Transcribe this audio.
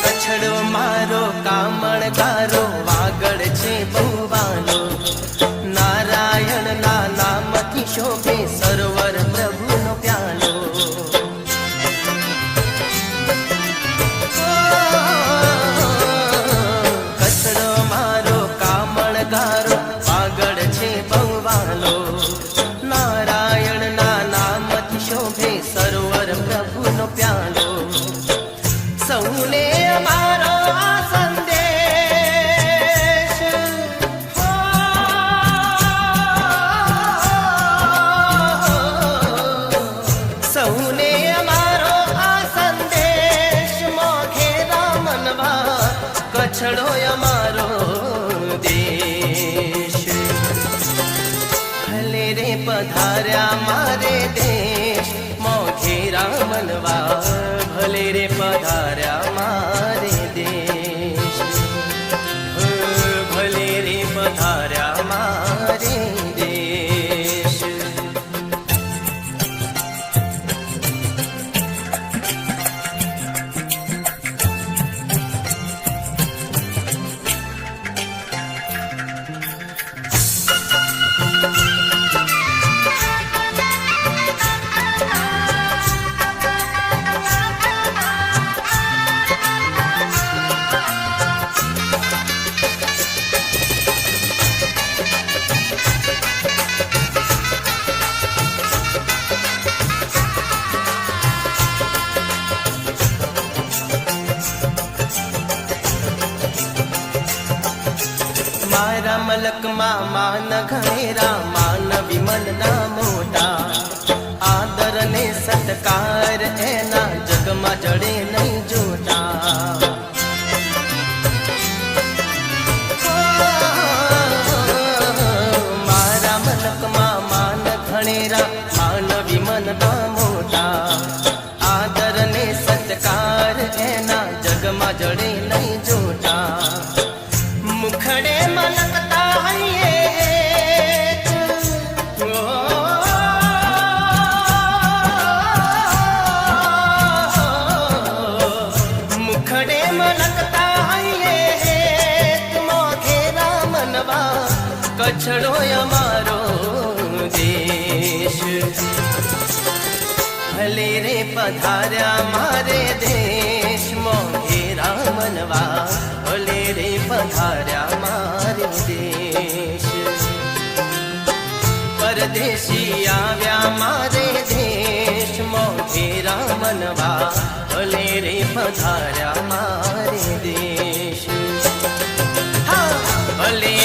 કચ્છડો મારો કામણગારો વાગડ છે બહુવાનો, નારાયણ ના નામથી શોભે સરોવર પ્રભુનો પ્યાલો. કચ્છડો મારો કામણગારો વાગડ છે બહુવાનો, નારાયણ ના નામથી શોભે સરોવર પ્રભુનો પ્યાલો. સૌને અમારો આ સંદેશ, સૌને અમારો આ સંદેશ, મોઘેરા મનવા કચ્છડો અમારો દેશ. ભલે રે પધાર્યા મારે દેશ, મોઘેરા મનવા ભલે રે પધાર્યા મારે દેશ, ભલે રે પધાર્યા મારે દેશ. મારા મલકમાં માન ઘેરા, માન વિમલ ના મોટા, આદર ને સત્કાર એના જગમાં જડે નહીં જોતા. મારા મલકમાં માન ઘેરા, માન વિમલ ના મોટા, આદર ને સત્કાર એના જગમાં જડે નહીં જોતા. મુખડે મલકતા હૈયે, મુખડે મલકતા હૈયે, મોઘેરા મનવા કચ્છડો અમારો દેશ. ભલે રે પધાર્યા મારે દેશ, મોઘેરા મનવા ભલે રે પધાર્યા મારે દેશ. પરદેશી આવ્યા મારે દેશ, મોઘેરા મનવા ભલે રે પધાર્યા મારે દેશ. હા ભલે